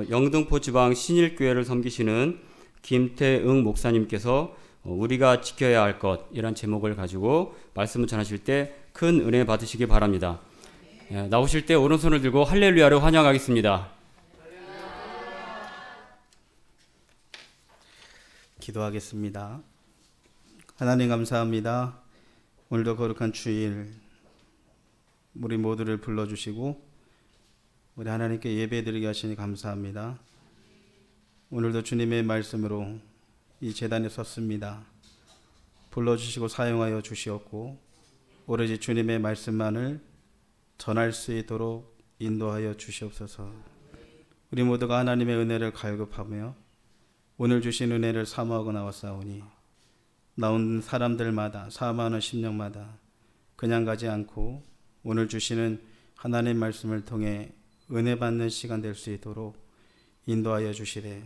영등포 지방 신일교회를 섬기시는 김태응 목사님께서 우리가 지켜야 할 것이란 제목을 가지고 말씀을 전하실 때 큰 은혜 받으시기 바랍니다. 나오실 때 오른손을 들고 할렐루야를 환영하겠습니다. 기도하겠습니다. 하나님 감사합니다. 오늘도 거룩한 주일 우리 모두를 불러주시고 우리 하나님께 예배드리게 하시니 감사합니다. 오늘도 주님의 말씀으로 이 제단에 섰습니다. 불러주시고 사용하여 주시었고 오로지 주님의 말씀만을 전할 수 있도록 인도하여 주시옵소서. 우리 모두가 하나님의 은혜를 갈급하며 오늘 주신 은혜를 사모하고 나왔사오니 나온 사람들마다 4만원 심령마다 그냥 가지 않고 오늘 주시는 하나님의 말씀을 통해 은혜 받는 시간 될 수 있도록 인도하여 주시되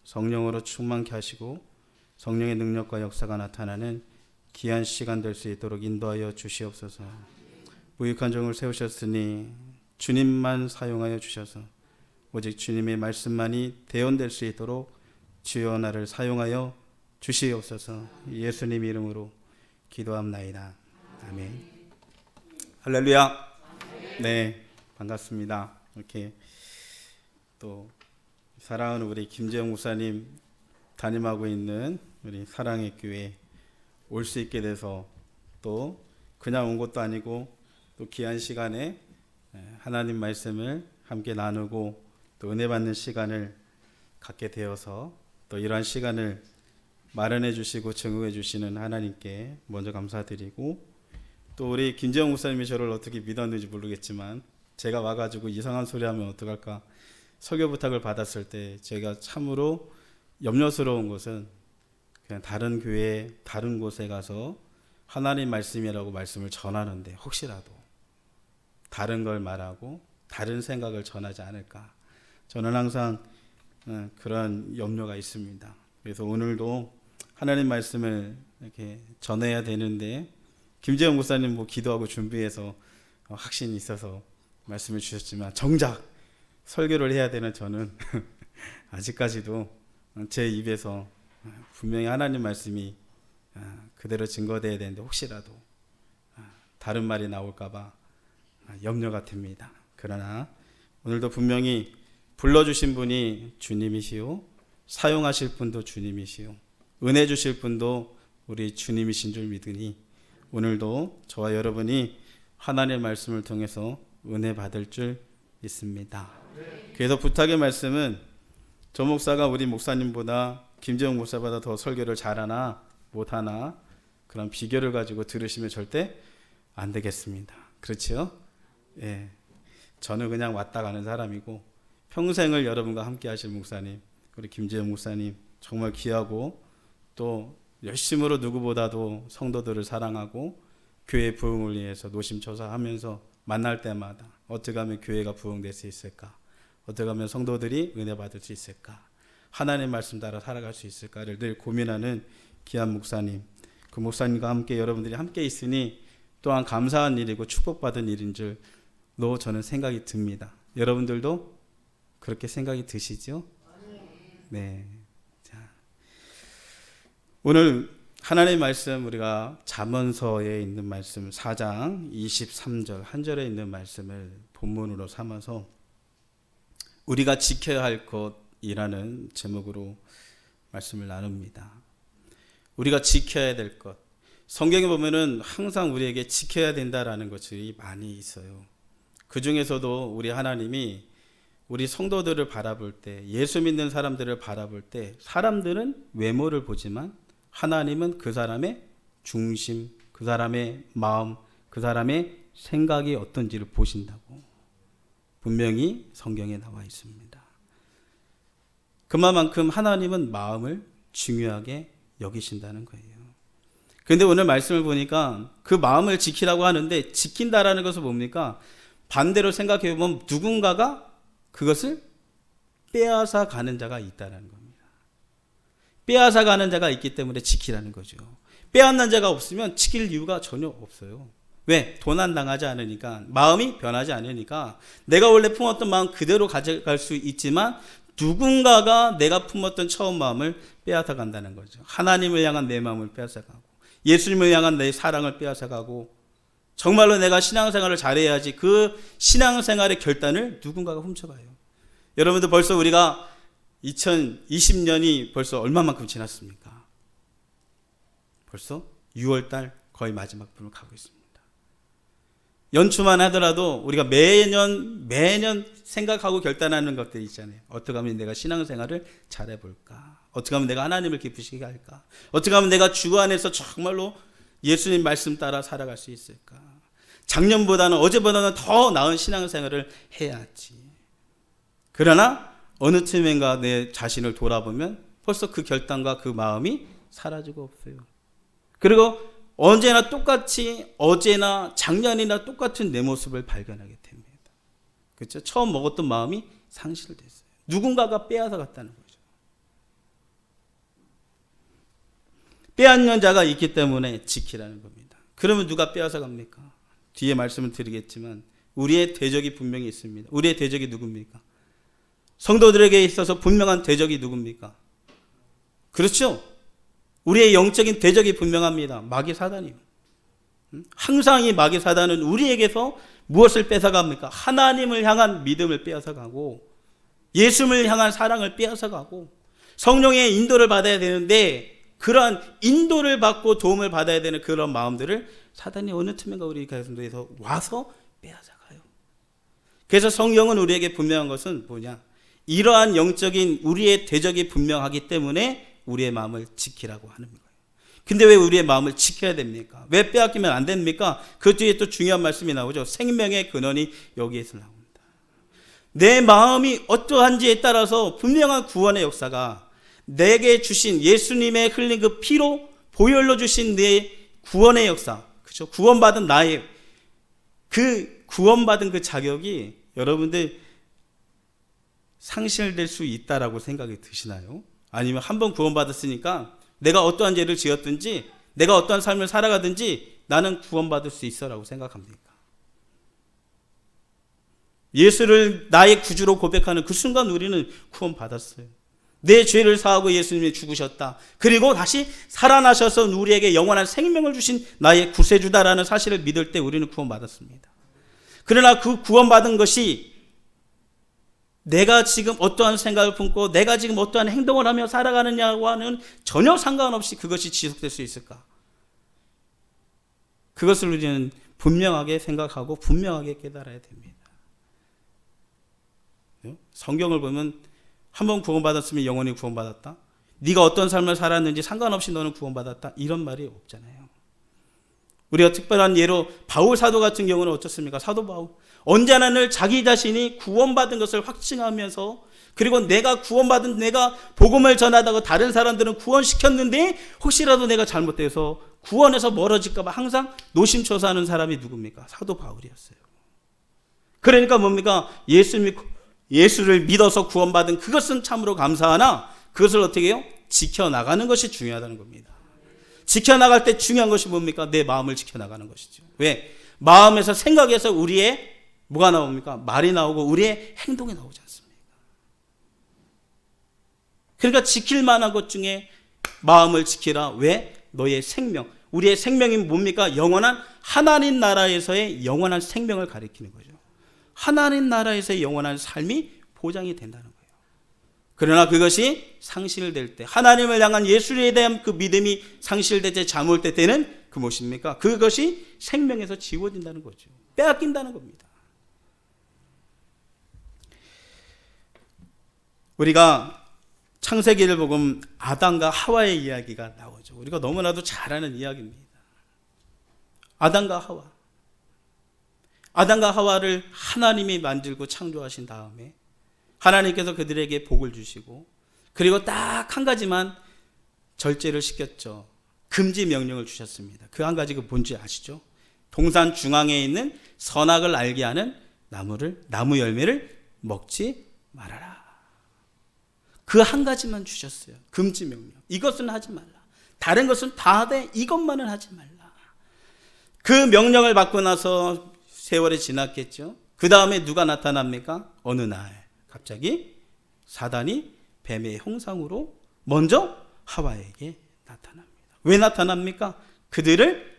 성령으로 충만케 하시고 성령의 능력과 역사가 나타나는 귀한 시간 될 수 있도록 인도하여 주시옵소서. 무익한 종을 세우셨으니 주님만 사용하여 주셔서 오직 주님의 말씀만이 대언될 수 있도록 주여 나를 사용하여 주시옵소서. 예수님 이름으로 기도합나이다. 아멘. 할렐루야. 네, 반갑습니다. 이렇게 또 사랑하는 우리 김재영 목사님 담임하고 있는 우리 사랑의 교회 올 수 있게 돼서 또 그냥 온 것도 아니고 또 귀한 시간에 하나님 말씀을 함께 나누고 또 은혜 받는 시간을 갖게 되어서 또 이러한 시간을 마련해 주시고 증거해 주시는 하나님께 먼저 감사드리고 또 우리 김재영 목사님이 저를 어떻게 믿었는지 모르겠지만 제가 와가지고 이상한 소리 하면 어떡할까 설교 부탁을 받았을 때 제가 참으로 염려스러운 것은 그냥 다른 교회 다른 곳에 가서 하나님 말씀이라고 말씀을 전하는데 혹시라도 다른 걸 말하고 다른 생각을 전하지 않을까 저는 항상 그런 염려가 있습니다. 그래서 오늘도 하나님 말씀을 이렇게 전해야 되는데 김재영 목사님 뭐 기도하고 준비해서 확신이 있어서 말씀을 주셨지만 정작 설교를 해야 되는 저는 아직까지도 제 입에서 분명히 하나님 말씀이 그대로 증거되어야 되는데 혹시라도 다른 말이 나올까봐 염려가 됩니다. 그러나 오늘도 분명히 불러주신 분이 주님이시오 사용하실 분도 주님이시오 은혜 주실 분도 우리 주님이신 줄 믿으니 오늘도 저와 여러분이 하나님의 말씀을 통해서 은혜 받을 줄 믿습니다. 그래서 부탁의 말씀은 저 목사가 우리 목사님보다 김재용 목사보다 더 설교를 잘하나 못하나 그런 비결을 가지고 들으시면 절대 안 되겠습니다. 그렇죠? 예, 저는 그냥 왔다 가는 사람이고 평생을 여러분과 함께 하실 목사님 우리 김재용 목사님 정말 귀하고 또 열심으로 누구보다도 성도들을 사랑하고 교회 부흥을 위해서 노심초사하면서 만날 때마다 어떻게 하면 교회가 부흥될 수 있을까 어떻게 하면 성도들이 은혜 받을 수 있을까 하나님의 말씀 따라 살아갈 수 있을까를 늘 고민하는 귀한 목사님 그 목사님과 함께 여러분들이 함께 있으니 또한 감사한 일이고 축복받은 일인 줄로 저는 생각이 듭니다. 여러분들도 그렇게 생각이 드시죠? 네. 자, 오늘 하나님의 말씀 우리가 잠언서에 있는 말씀 4장 23절 한 절에 있는 말씀을 본문으로 삼아서 우리가 지켜야 할 것이라는 제목으로 말씀을 나눕니다. 우리가 지켜야 될 것. 성경에 보면은 항상 우리에게 지켜야 된다라는 것들이 많이 있어요. 그 중에서도 우리 하나님이 우리 성도들을 바라볼 때 예수 믿는 사람들을 바라볼 때 사람들은 외모를 보지만 하나님은 그 사람의 중심, 그 사람의 마음, 그 사람의 생각이 어떤지를 보신다고 분명히 성경에 나와 있습니다. 그만큼 하나님은 마음을 중요하게 여기신다는 거예요. 그런데 오늘 말씀을 보니까 그 마음을 지키라고 하는데 지킨다라는 것은 뭡니까? 반대로 생각해 보면 누군가가 그것을 빼앗아 가는 자가 있다는 겁니다. 빼앗아 가는 자가 있기 때문에 지키라는 거죠. 빼앗는 자가 없으면 지킬 이유가 전혀 없어요. 왜? 도난당하지 않으니까, 마음이 변하지 않으니까. 내가 원래 품었던 마음 그대로 가져갈 수 있지만 누군가가 내가 품었던 처음 마음을 빼앗아 간다는 거죠. 하나님을 향한 내 마음을 빼앗아 가고, 예수님을 향한 내 사랑을 빼앗아 가고, 정말로 내가 신앙생활을 잘해야지 그 신앙생활의 결단을 누군가가 훔쳐가요. 여러분들 벌써 우리가 2020년이 벌써 얼마만큼 지났습니까? 벌써 6월달 거의 마지막 분을 가고 있습니다. 연초만 하더라도 우리가 매년 생각하고 결단하는 것들이 있잖아요. 어떻게 하면 내가 신앙생활을 잘해볼까? 어떻게 하면 내가 하나님을 기쁘시게 할까? 어떻게 하면 내가 주 안에서 정말로 예수님 말씀 따라 살아갈 수 있을까? 작년보다는 어제보다는 더 나은 신앙생활을 해야지. 그러나 어느 틈엔가 내 자신을 돌아보면 벌써 그 결단과 그 마음이 사라지고 없어요. 그리고 언제나 똑같이 어제나 작년이나 똑같은 내 모습을 발견하게 됩니다. 그렇죠? 처음 먹었던 마음이 상실됐어요. 누군가가 빼앗아 갔다는 거죠. 빼앗는 자가 있기 때문에 지키라는 겁니다. 그러면 누가 빼앗아 갑니까? 뒤에 말씀을 드리겠지만 우리의 대적이 분명히 있습니다. 우리의 대적이 누굽니까? 성도들에게 있어서 분명한 대적이 누굽니까? 그렇죠? 우리의 영적인 대적이 분명합니다. 마귀 사단이요. 항상 이 마귀 사단은 우리에게서 무엇을 뺏어갑니까? 하나님을 향한 믿음을 빼앗아가고, 예수님을 향한 사랑을 빼앗아가고, 성령의 인도를 받아야 되는데 그러한 인도를 받고 도움을 받아야 되는 그런 마음들을 사단이 어느 틈인가 우리 가운데에서 와서 빼앗아가요. 그래서 성경은 우리에게 분명한 것은 뭐냐? 이러한 영적인 우리의 대적이 분명하기 때문에 우리의 마음을 지키라고 하는 거예요. 근데 왜 우리의 마음을 지켜야 됩니까? 왜 빼앗기면 안 됩니까? 그 뒤에 또 중요한 말씀이 나오죠. 생명의 근원이 여기에서 나옵니다. 내 마음이 어떠한지에 따라서 분명한 구원의 역사가 내게 주신 예수님의 흘린 그 피로 보혈로 주신 내 구원의 역사, 그렇죠? 구원받은 나의 그 구원받은 그 자격이 여러분들 상실될 수 있다라고 생각이 드시나요? 아니면 한번 구원받았으니까 내가 어떠한 죄를 지었든지 내가 어떠한 삶을 살아가든지 나는 구원받을 수 있어라고 생각합니까? 예수를 나의 구주로 고백하는 그 순간 우리는 구원받았어요. 내 죄를 사하고 예수님이 죽으셨다. 그리고 다시 살아나셔서 우리에게 영원한 생명을 주신 나의 구세주다라는 사실을 믿을 때 우리는 구원받았습니다. 그러나 그 구원받은 것이 내가 지금 어떠한 생각을 품고 내가 지금 어떠한 행동을 하며 살아가느냐와는 전혀 상관없이 그것이 지속될 수 있을까? 그것을 우리는 분명하게 생각하고 분명하게 깨달아야 됩니다. 성경을 보면 한번 구원받았으면 영원히 구원받았다. 네가 어떤 삶을 살았는지 상관없이 너는 구원받았다. 이런 말이 없잖아요. 우리가 특별한 예로 바울 사도 같은 경우는 어떻습니까? 사도 바울. 언제나 늘 자기 자신이 구원받은 것을 확증하면서, 그리고 내가 구원받은, 내가 복음을 전하다가 다른 사람들은 구원시켰는데 혹시라도 내가 잘못돼서 구원에서 멀어질까 봐 항상 노심초사하는 사람이 누굽니까? 사도 바울이었어요. 그러니까 뭡니까? 예수를 믿어서 구원받은 그것은 참으로 감사하나 그것을 어떻게 해요? 지켜나가는 것이 중요하다는 겁니다. 지켜나갈 때 중요한 것이 뭡니까? 내 마음을 지켜나가는 것이죠. 왜? 마음에서, 생각에서 우리의 뭐가 나옵니까? 말이 나오고 우리의 행동이 나오지 않습니까? 그러니까 지킬 만한 것 중에 마음을 지키라. 왜? 너의 생명. 우리의 생명이 뭡니까? 영원한 하나님 나라에서의 영원한 생명을 가리키는 거죠. 하나님 나라에서의 영원한 삶이 보장이 된다는 거예요. 그러나 그것이 상실될 때, 하나님을 향한 예수에 대한 그 믿음이 상실될 때, 잠올 때는 그 무엇입니까? 그것이 생명에서 지워진다는 거죠. 빼앗긴다는 겁니다. 우리가 창세기를 보면 아담과 하와의 이야기가 나오죠. 우리가 너무나도 잘 아는 이야기입니다. 아담과 하와. 아담과 하와를 하나님이 만들고 창조하신 다음에 하나님께서 그들에게 복을 주시고, 그리고 딱 한 가지만 절제를 시켰죠. 금지 명령을 주셨습니다. 그 한 가지가 뭔지 아시죠? 동산 중앙에 있는 선악을 알게 하는 나무 열매를 먹지 말아라. 그 한 가지만 주셨어요. 금지 명령. 이것은 하지 말라. 다른 것은 다 돼. 이것만은 하지 말라. 그 명령을 받고 나서 세월이 지났겠죠. 그 다음에 누가 나타납니까? 어느 날 갑자기 사단이 뱀의 형상으로 먼저 하와에게 나타납니다. 왜 나타납니까? 그들을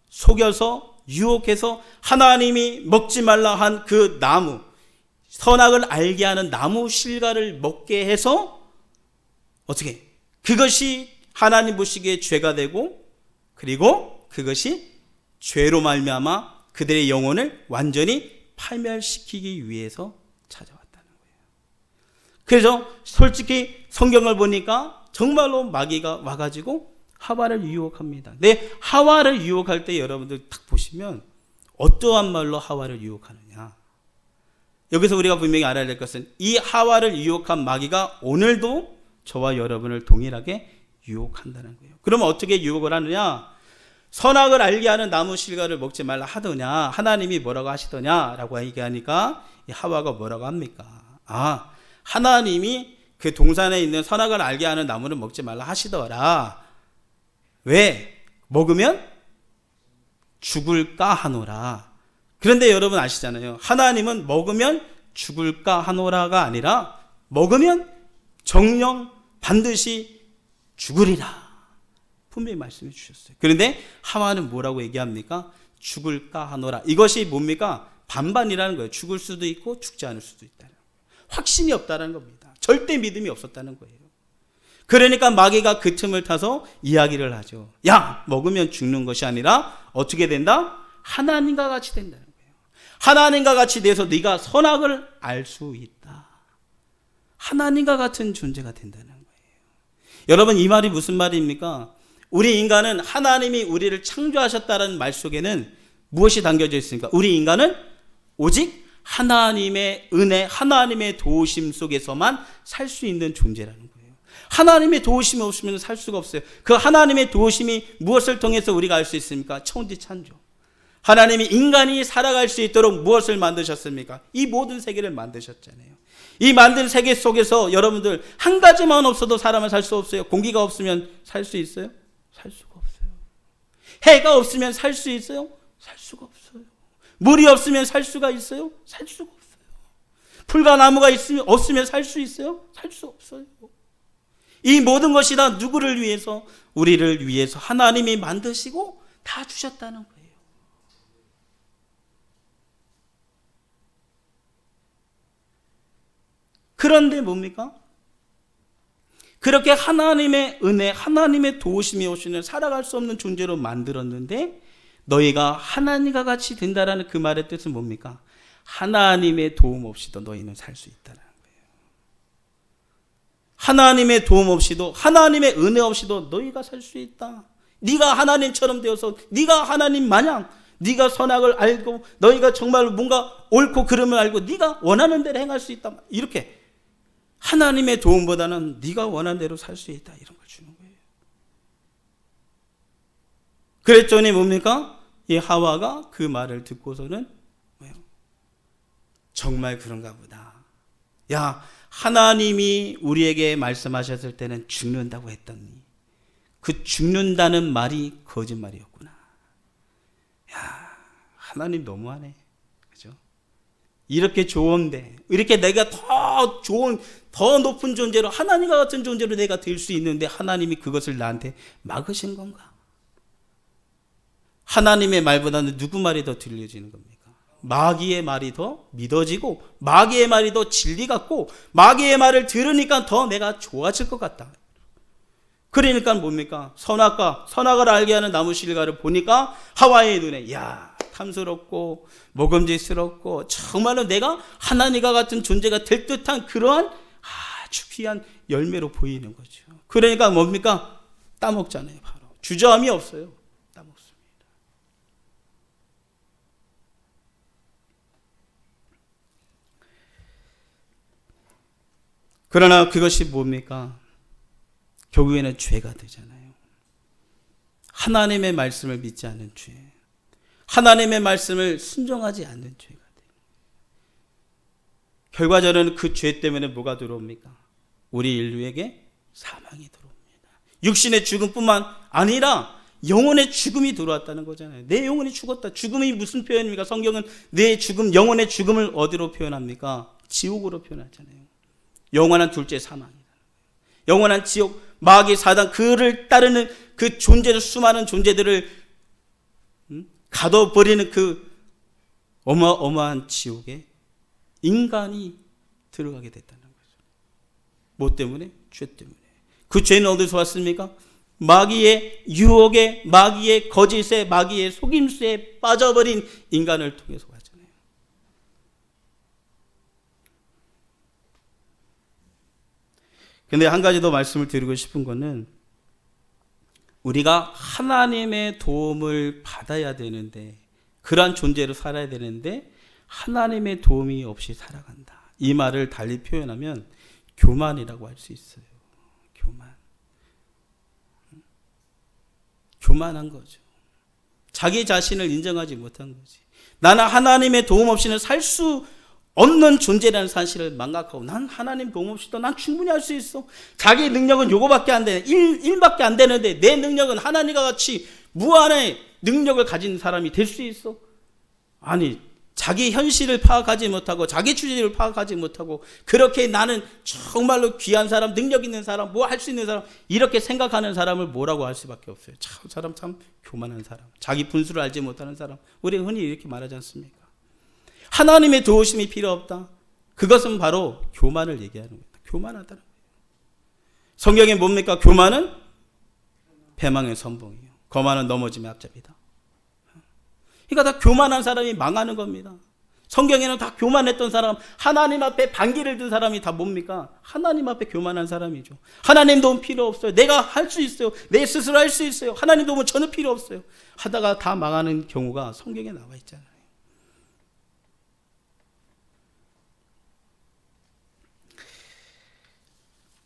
속여서 유혹해서 하나님이 먹지 말라 한 그 나무, 선악을 알게 하는 나무 실과를 먹게 해서 어떻게? 그것이 하나님 보시기에 죄가 되고, 그리고 그것이 죄로 말미암아 그들의 영혼을 완전히 파멸시키기 위해서 찾아왔다는 거예요. 그래서 솔직히 성경을 보니까 정말로 마귀가 와가지고 하와를 유혹합니다. 근데 하와를 유혹할 때 여러분들 딱 보시면 어떠한 말로 하와를 유혹하느냐. 여기서 우리가 분명히 알아야 될 것은 이 하와를 유혹한 마귀가 오늘도 저와 여러분을 동일하게 유혹한다는 거예요. 그러면 어떻게 유혹을 하느냐? 선악을 알게 하는 나무 실과를 먹지 말라 하더냐, 하나님이 뭐라고 하시더냐라고 얘기하니까 이 하와가 뭐라고 합니까? 하나님이 그 동산에 있는 선악을 알게 하는 나무를 먹지 말라 하시더라. 왜? 먹으면 죽을까 하노라. 그런데 여러분 아시잖아요. 하나님은 먹으면 죽을까 하노라가 아니라 먹으면 정령 반드시 죽으리라. 분명히 말씀해 주셨어요. 그런데 하와는 뭐라고 얘기합니까? 죽을까 하노라. 이것이 뭡니까? 반반이라는 거예요. 죽을 수도 있고 죽지 않을 수도 있다는 거예요. 확신이 없다는 겁니다. 절대 믿음이 없었다는 거예요. 그러니까 마귀가 그 틈을 타서 이야기를 하죠. 야, 먹으면 죽는 것이 아니라 어떻게 된다? 하나님과 같이 된다는 거예요. 하나님과 같이 돼서 네가 선악을 알 수 있다. 하나님과 같은 존재가 된다는 거예요. 여러분, 이 말이 무슨 말입니까? 우리 인간은 하나님이 우리를 창조하셨다는 말 속에는 무엇이 담겨져 있습니까? 우리 인간은 오직 하나님의 은혜, 하나님의 도우심 속에서만 살 수 있는 존재라는 거예요. 하나님의 도우심이 없으면 살 수가 없어요. 그 하나님의 도우심이 무엇을 통해서 우리가 알 수 있습니까? 천지창조. 하나님이 인간이 살아갈 수 있도록 무엇을 만드셨습니까? 이 모든 세계를 만드셨잖아요. 이 만든 세계 속에서 여러분들 한 가지만 없어도 사람은 살 수 없어요. 공기가 없으면 살 수 있어요? 살 수가 없어요. 해가 없으면 살 수 있어요? 살 수가 없어요. 물이 없으면 살 수가 있어요? 살 수가 없어요. 풀과 나무가 없으면 살 수 있어요? 살 수 없어요. 이 모든 것이 다 누구를 위해서? 우리를 위해서 하나님이 만드시고 다 주셨다는 거예요. 그런데 뭡니까? 그렇게 하나님의 은혜, 하나님의 도우심이 오시는 살아갈 수 없는 존재로 만들었는데 너희가 하나님과 같이 된다라는 그 말의 뜻은 뭡니까? 하나님의 도움 없이도 너희는 살 수 있다는 거예요. 하나님의 도움 없이도, 하나님의 은혜 없이도 너희가 살 수 있다. 네가 하나님처럼 되어서, 네가 하나님 마냥 네가 선악을 알고 너희가 정말 뭔가 옳고 그름을 알고 네가 원하는 대로 행할 수 있다. 이렇게 하나님의 도움보다는 네가 원하는 대로 살 수 있다. 이런 걸 주는 거예요. 그랬더니 뭡니까? 이 하와가 그 말을 듣고서는 뭐예요? 정말 그런가 보다. 야, 하나님이 우리에게 말씀하셨을 때는 죽는다고 했더니 그 죽는다는 말이 거짓말이었구나. 야, 하나님 너무하네. 그죠? 이렇게 좋은데, 이렇게 내가 더 좋은, 더 높은 존재로, 하나님과 같은 존재로 내가 될 수 있는데 하나님이 그것을 나한테 막으신 건가? 하나님의 말보다는 누구 말이 더 들려지는 겁니까? 마귀의 말이 더 믿어지고, 마귀의 말이 더 진리 같고, 마귀의 말을 들으니까 더 내가 좋아질 것 같다. 그러니까 뭡니까? 선악을 알게 하는 나무 실과를 보니까 하와의 눈에, 야, 탐스럽고 먹음직스럽고 정말로 내가 하나님과 같은 존재가 될 듯한 그러한 아주 귀한 열매로 보이는 거죠. 그러니까 뭡니까? 따먹잖아요. 바로 주저함이 없어요. 따먹습니다. 그러나 그것이 뭡니까? 결국에는 죄가 되잖아요. 하나님의 말씀을 믿지 않는 죄, 하나님의 말씀을 순종하지 않는 죄가 돼요. 결과적으로는 그 죄 때문에 뭐가 들어옵니까? 우리 인류에게 사망이 들어옵니다. 육신의 죽음뿐만 아니라 영혼의 죽음이 들어왔다는 거잖아요. 내 영혼이 죽었다. 죽음이 무슨 표현입니까? 성경은 내 죽음, 영혼의 죽음을 어디로 표현합니까? 지옥으로 표현하잖아요. 영원한 둘째 사망이다. 영원한 지옥, 마귀, 사단, 그를 따르는 그 존재들, 수많은 존재들을 가둬버리는 그 어마어마한 지옥에 인간이 들어가게 됐다는 거죠. 뭐 때문에? 죄 때문에. 그 죄는 어디서 왔습니까? 마귀의 유혹에, 마귀의 거짓에, 마귀의 속임수에 빠져버린 인간을 통해서 왔잖아요. 근데 한 가지 더 말씀을 드리고 싶은 거는, 우리가 하나님의 도움을 받아야 되는데, 그러한 존재로 살아야 되는데 하나님의 도움이 없이 살아간다. 이 말을 달리 표현하면 교만이라고 할 수 있어요. 교만한 거죠. 자기 자신을 인정하지 못한 거지. 나는 하나님의 도움 없이는 살 수 없는 존재라는 사실을 망각하고, 난 하나님 도움 없이도 난 충분히 할 수 있어. 자기 능력은 요거밖에 안 되네. 일밖에 안 되는데 내 능력은 하나님과 같이 무한의 능력을 가진 사람이 될 수 있어? 아니, 자기 현실을 파악하지 못하고 자기 추진을 파악하지 못하고 그렇게 나는 정말로 귀한 사람, 능력 있는 사람, 뭐 할 수 있는 사람, 이렇게 생각하는 사람을 뭐라고 할 수밖에 없어요. 참 사람 참 교만한 사람, 자기 분수를 알지 못하는 사람. 우리가 흔히 이렇게 말하지 않습니까? 하나님의 도우심이 필요 없다. 그것은 바로 교만을 얘기하는 겁니다. 교만하다는 거예요. 성경에 뭡니까? 교만은 패망의 선봉이에요. 거만은 넘어짐의 앞잡이다. 그러니까 다 교만한 사람이 망하는 겁니다. 성경에는 다 교만했던 사람, 하나님 앞에 반기를 든 사람이 다 뭡니까? 하나님 앞에 교만한 사람이죠. 하나님 도움 필요 없어요. 내가 할 수 있어요. 내 스스로 할 수 있어요. 하나님 도움은 전혀 필요 없어요. 하다가 다 망하는 경우가 성경에 나와 있잖아요.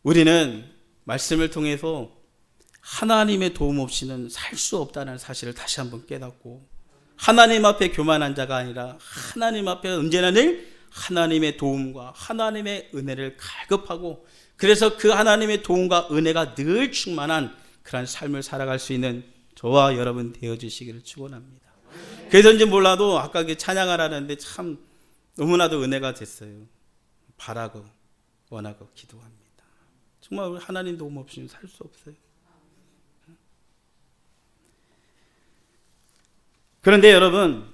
우리는 말씀을 통해서 하나님의 도움 없이는 살 수 없다는 사실을 다시 한번 깨닫고, 하나님 앞에 교만한 자가 아니라 하나님 앞에 언제나 늘 하나님의 도움과 하나님의 은혜를 갈급하고, 그래서 그 하나님의 도움과 은혜가 늘 충만한 그런 삶을 살아갈 수 있는 저와 여러분 되어주시기를 축원합니다. 그래서인지 몰라도 아까 찬양을 하는데 참 너무나도 은혜가 됐어요. 바라고 원하고 기도합니다. 정말 하나님 도움 없이는 살 수 없어요. 그런데 여러분,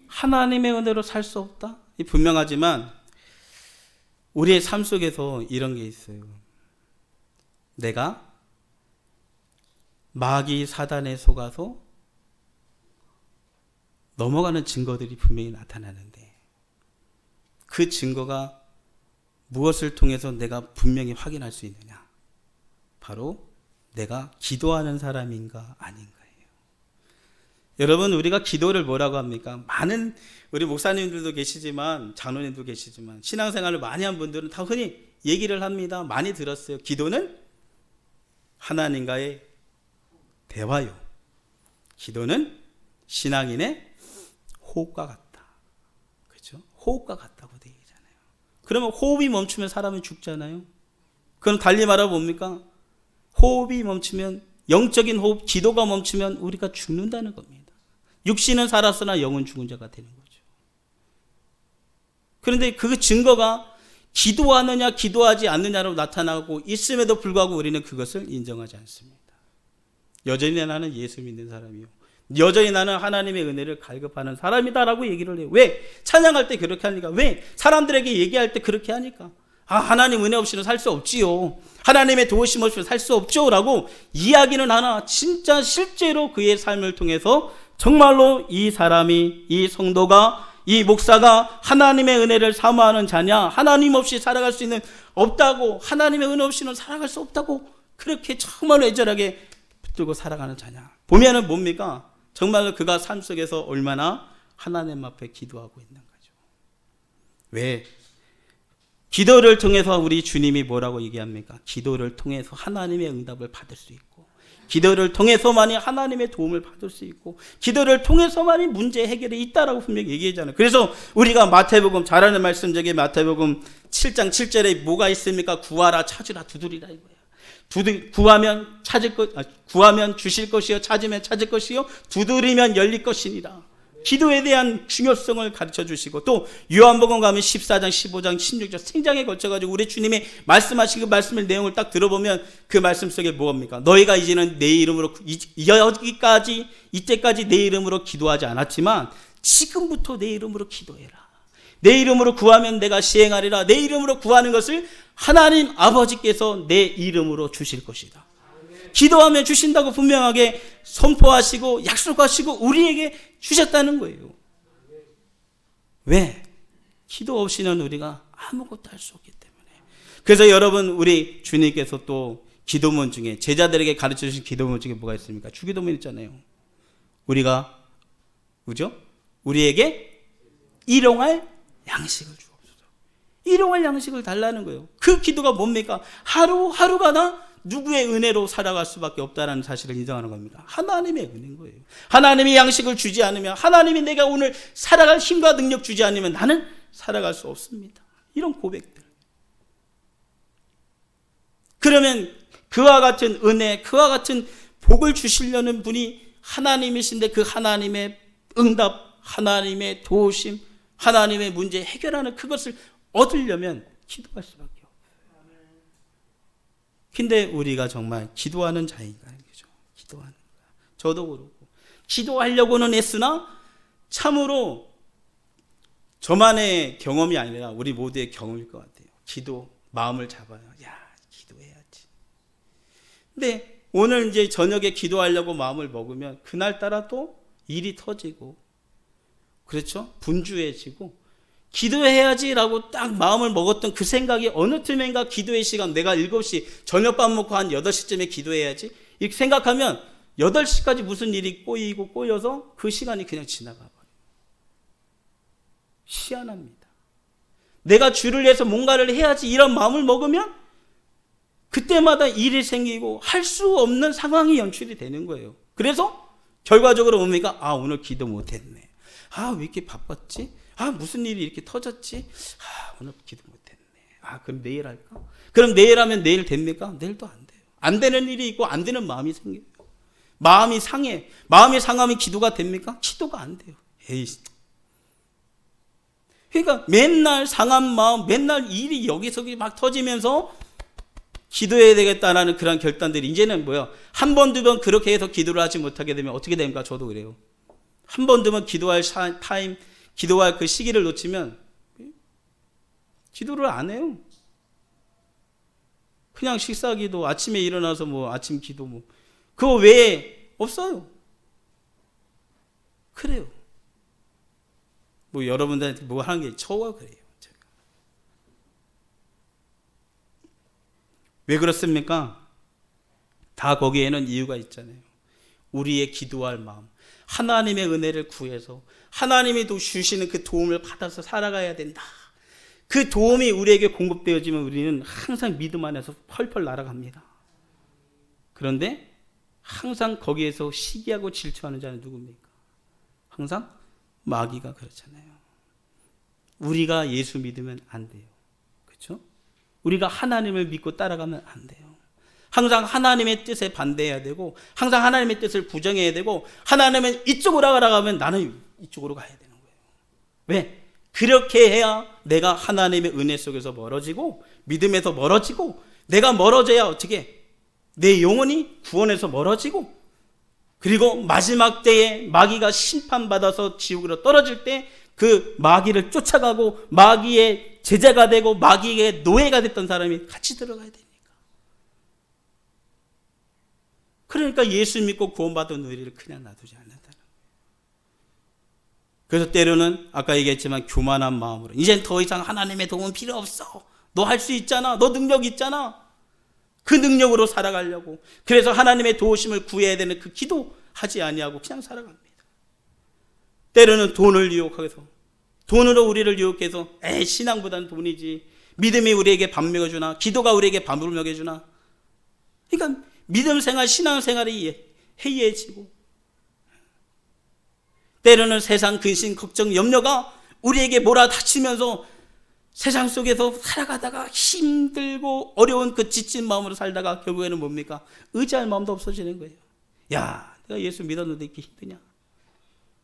하나님의 은혜로 살 수 없다? 분명하지만 우리의 삶 속에서 이런 게 있어요. 내가 마귀 사단에 속아서 넘어가는 증거들이 분명히 나타나는데, 그 증거가 무엇을 통해서 내가 분명히 확인할 수 있느냐? 바로 내가 기도하는 사람인가 아닌가예요. 여러분, 우리가 기도를 뭐라고 합니까? 많은 우리 목사님들도 계시지만 장로님도 계시지만 신앙생활을 많이 한 분들은 다 흔히 얘기를 합니다. 많이 들었어요. 기도는 하나님과의 대화요. 기도는 신앙인의 호흡과 같다. 그렇죠? 호흡과 같다고 되어 있잖아요. 그러면 호흡이 멈추면 사람은 죽잖아요. 그럼 달리 말하면 뭡니까? 호흡이 멈추면, 영적인 호흡, 기도가 멈추면 우리가 죽는다는 겁니다. 육신은 살았으나 영은 죽은 자가 되는 거죠. 그런데 그 증거가 기도하느냐 기도하지 않느냐로 나타나고 있음에도 불구하고 우리는 그것을 인정하지 않습니다. 여전히 나는 예수 믿는 사람이요, 여전히 나는 하나님의 은혜를 갈급하는 사람이다라고 얘기를 해요. 왜? 찬양할 때 그렇게 하니까. 왜? 사람들에게 얘기할 때 그렇게 하니까. 하나님 은혜 없이는 살 수 없지요. 하나님의 도우심 없이는 살 수 없죠. 라고 이야기는 하나, 진짜 실제로 그의 삶을 통해서 정말로 이 사람이, 이 성도가, 이 목사가 하나님의 은혜를 사모하는 자냐, 하나님 없이 살아갈 수 있는 없다고, 하나님의 은혜 없이는 살아갈 수 없다고 그렇게 정말로 애절하게 붙들고 살아가는 자냐. 보면은 뭡니까? 정말로 그가 삶 속에서 얼마나 하나님 앞에 기도하고 있는 거죠. 왜? 기도를 통해서 우리 주님이 뭐라고 얘기합니까? 기도를 통해서 하나님의 응답을 받을 수 있고, 기도를 통해서만이 하나님의 도움을 받을 수 있고, 기도를 통해서만이 문제 해결이 있다라고 분명히 얘기하잖아요. 그래서 우리가 마태복음, 잘 아는 말씀 중에 마태복음 7장 7절에 뭐가 있습니까? 구하라, 찾으라, 두드리라 이거예요. 구하면 주실 것이요, 찾으면 찾을 것이요, 두드리면 열릴 것이니라. 기도에 대한 중요성을 가르쳐 주시고, 또 요한복음 가면 14장, 15장, 16장 생장에 걸쳐가지고 우리 주님이 말씀하신 그 말씀의 내용을 딱 들어보면 그 말씀 속에 뭡니까? 너희가 이제는 내 이름으로 이때까지 내 이름으로 기도하지 않았지만 지금부터 내 이름으로 기도해라. 내 이름으로 구하면 내가 시행하리라. 내 이름으로 구하는 것을 하나님 아버지께서 내 이름으로 주실 것이다. 기도하면 주신다고 분명하게 선포하시고 약속하시고 우리에게 주셨다는 거예요. 왜? 기도 없이는 우리가 아무것도 할 수 없기 때문에. 그래서 여러분, 우리 주님께서 또 기도문 중에, 제자들에게 가르쳐 주신 기도문 중에 뭐가 있습니까? 주기도문 있잖아요. 우리가, 그죠? 우리에게 일용할 양식을 주옵소서. 일용할 양식을 달라는 거예요. 그 기도가 뭡니까? 하루하루가 다 누구의 은혜로 살아갈 수밖에 없다는 사실을 인정하는 겁니다. 하나님의 은혜인 거예요. 하나님이 양식을 주지 않으면, 하나님이 내가 오늘 살아갈 힘과 능력 주지 않으면 나는 살아갈 수 없습니다. 이런 고백들. 그러면 그와 같은 은혜, 그와 같은 복을 주시려는 분이 하나님이신데, 그 하나님의 응답, 하나님의 도우심, 하나님의 문제 해결하는 그것을 얻으려면 기도할 수밖에 없어요. 근데 우리가 정말 기도하는 자인가 하는 거죠. 기도하는 거야. 저도 그렇고 기도하려고는 애쓰나 참으로 저만의 경험이 아니라 우리 모두의 경험일 것 같아요. 기도, 마음을 잡아요. 야, 기도해야지. 근데 오늘 이제 저녁에 기도하려고 마음을 먹으면 그날따라 또 일이 터지고, 그렇죠? 분주해지고, 기도해야지라고 딱 마음을 먹었던 그 생각이 어느 틈엔가 기도의 시간, 내가 7시 저녁밥 먹고 한 8시쯤에 기도해야지 이렇게 생각하면 8시까지 무슨 일이 꼬여서 그 시간이 그냥 지나가 버려요. 희한합니다. 내가 주를 위해서 뭔가를 해야지 이런 마음을 먹으면 그때마다 일이 생기고 할 수 없는 상황이 연출이 되는 거예요. 그래서 결과적으로 뭡니까? 아, 오늘 기도 못했네. 아, 왜 이렇게 바빴지? 아, 무슨 일이 이렇게 터졌지? 아, 오늘 기도 못했네. 아, 그럼 내일 할까? 그럼 내일 하면 내일 됩니까? 내일도 안 돼요. 안 되는 일이 있고 안 되는 마음이 생겨요. 마음이 상해. 마음이 상하면 기도가 됩니까? 기도가 안 돼요. 에이. 그러니까 맨날 상한 마음, 맨날 일이 여기저기 막 터지면서 기도해야 되겠다라는 그런 결단들이 이제는 뭐야? 한 번, 두 번 그렇게 해서 기도를 하지 못하게 되면 어떻게 됩니까? 저도 그래요. 한 번, 두 번 기도할 타임, 기도할 그 시기를 놓치면 기도를 안 해요. 그냥 식사 기도, 아침에 일어나서 뭐 아침 기도 뭐 그거 외에 없어요. 그래요. 뭐 여러분들한테 뭐 하는 게 저와 그래요. 제가. 왜 그렇습니까? 다 거기에는 이유가 있잖아요. 우리의 기도할 마음, 하나님의 은혜를 구해서 하나님이 주시는 그 도움을 받아서 살아가야 된다. 그 도움이 우리에게 공급되어지면 우리는 항상 믿음 안에서 펄펄 날아갑니다. 그런데 항상 거기에서 시기하고 질투하는 자는 누굽니까? 항상 마귀가 그렇잖아요. 우리가 예수 믿으면 안 돼요. 그렇죠? 우리가 하나님을 믿고 따라가면 안 돼요. 항상 하나님의 뜻에 반대해야 되고, 항상 하나님의 뜻을 부정해야 되고, 하나님은 이쪽으로 가라가면 나는 이쪽으로 가야 되는 거예요. 왜? 그렇게 해야 내가 하나님의 은혜 속에서 멀어지고, 믿음에서 멀어지고, 내가 멀어져야 어떻게? 내 영혼이 구원에서 멀어지고, 그리고 마지막 때에 마귀가 심판받아서 지옥으로 떨어질 때 그 마귀를 쫓아가고 마귀의 제자가 되고 마귀의 노예가 됐던 사람이 같이 들어가야 되니까. 그러니까 예수 믿고 구원받은 우리를 그냥 놔두지 않는다는 거예요. 그래서 때로는 아까 얘기했지만 교만한 마음으로 이젠 더 이상 하나님의 도움 필요 없어. 너 할 수 있잖아. 너 능력 있잖아. 그 능력으로 살아가려고. 그래서 하나님의 도우심을 구해야 되는 그 기도하지 아니하고 그냥 살아갑니다. 때로는 돈을 유혹해서, 돈으로 우리를 유혹해서 신앙보다는 돈이지, 믿음이 우리에게 밥 먹여주나, 기도가 우리에게 밥을 먹여주나. 그러니까 믿음 생활, 신앙 생활이 해이해지고, 때로는 세상 근심, 걱정, 염려가 우리에게 몰아닥치면서 세상 속에서 살아가다가 힘들고 어려운 그 지친 마음으로 살다가 결국에는 뭡니까? 의지할 마음도 없어지는 거예요. 야, 내가 예수 믿었는데 이렇게 힘드냐?